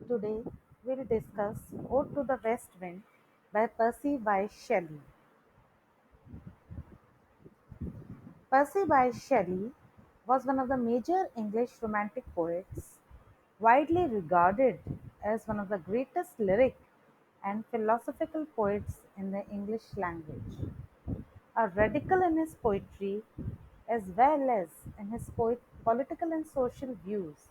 Today we'll discuss Ode to the West Wind by Percy Bysshe Shelley. Percy Bysshe Shelley was one of the major English Romantic poets, widely regarded as one of the greatest lyric and philosophical poets in the English language. A radical in his poetry as well as in his political and social views,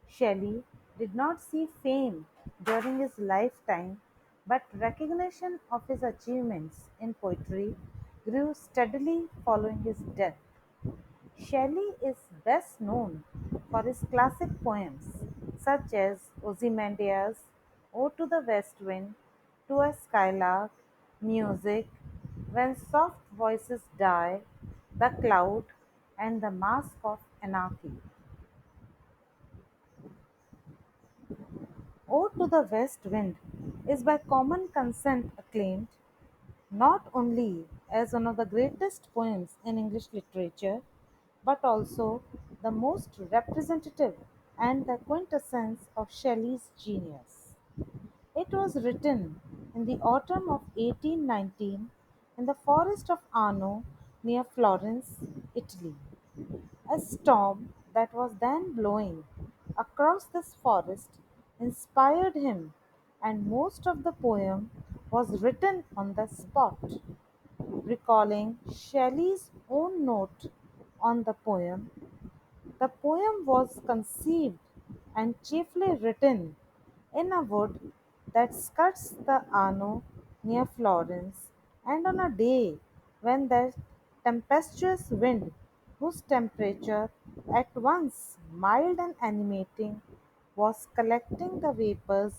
Shelley did not see fame during his lifetime, but recognition of his achievements in poetry grew steadily following his death. Shelley is best known for his classic poems such as Ozymandias, Ode to the West Wind, To a Skylark, Music, When Soft Voices Die, The Cloud, and The Mask of Anarchy. Ode to the West Wind is by common consent acclaimed not only as one of the greatest poems in English literature, but also the most representative and the quintessence of Shelley's genius. It was written in the autumn of 1819 in the forest of Arno near Florence, Italy. A storm that was then blowing across this forest inspired him, and most of the poem was written on the spot. Recalling Shelley's own note on the poem was conceived and chiefly written in a wood that skirts the Arno near Florence, and on a day when the tempestuous wind, whose temperature at once mild and animating, was collecting the vapors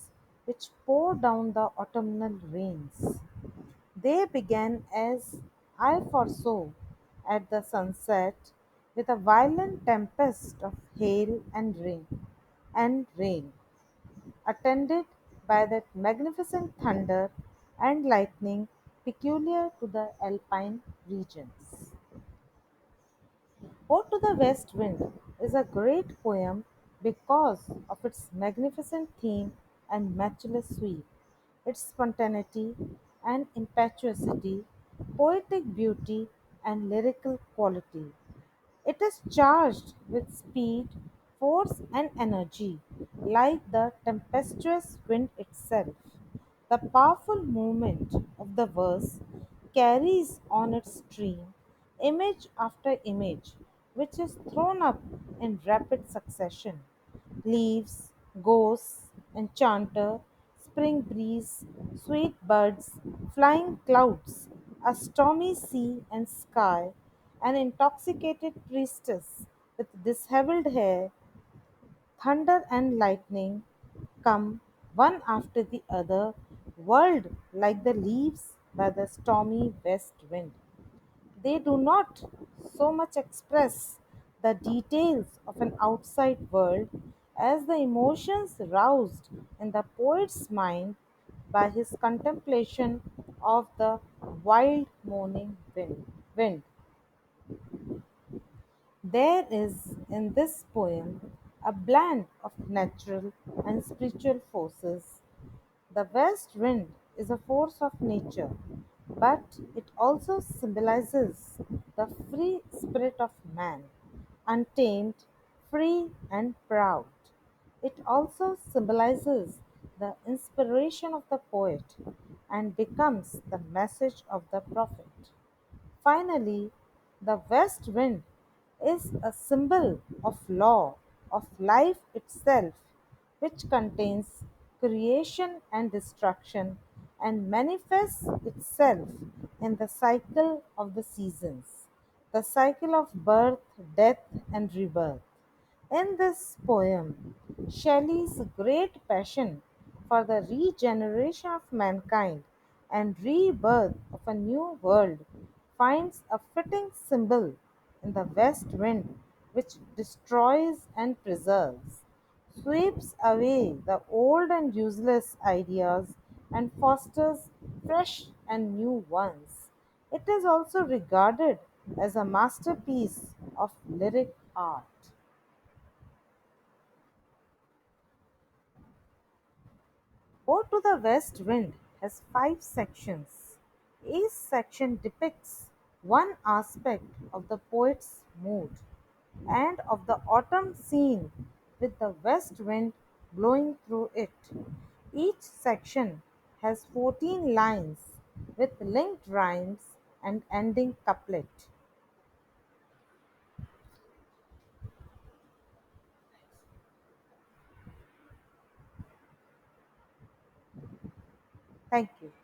which pour down the autumnal rains. They began as I foresaw at the sunset, with a violent tempest of hail and rain, attended by that magnificent thunder and lightning peculiar to the alpine regions. Ode to the West Wind is a great poem because of its magnificent theme and matchless sweep, its spontaneity and impetuosity, poetic beauty, and lyrical quality. It is charged with speed, force, and energy, like the tempestuous wind itself. The powerful movement of the verse carries on its stream image after image, which is thrown up in rapid succession. Leaves, ghosts, enchanter, spring breeze, sweet birds, flying clouds, a stormy sea and sky, an intoxicated priestess with dishevelled hair, thunder and lightning come one after the other, whirled like the leaves by the stormy west wind. They do not so much express the details of an outside world as the emotions roused in the poet's mind by his contemplation of the wild morning wind. There is in this poem a blend of natural and spiritual forces. The west wind is a force of nature, but it also symbolizes the free spirit of man, untamed, free, and proud. It also symbolizes the inspiration of the poet and becomes the message of the prophet. Finally, the west wind is a symbol of law, of life itself, which contains creation and destruction and manifests itself in the cycle of the seasons, the cycle of birth, death, and rebirth. In this poem, Shelley's great passion for the regeneration of mankind and rebirth of a new world finds a fitting symbol in the west wind, which destroys and preserves, sweeps away the old and useless ideas, and fosters fresh and new ones. It is also regarded as a masterpiece of lyric art. Ode to the West Wind has five sections. Each section depicts one aspect of the poet's mood and of the autumn scene with the west wind blowing through it. Each section has 14 lines with linked rhymes and ending couplet. Thank you.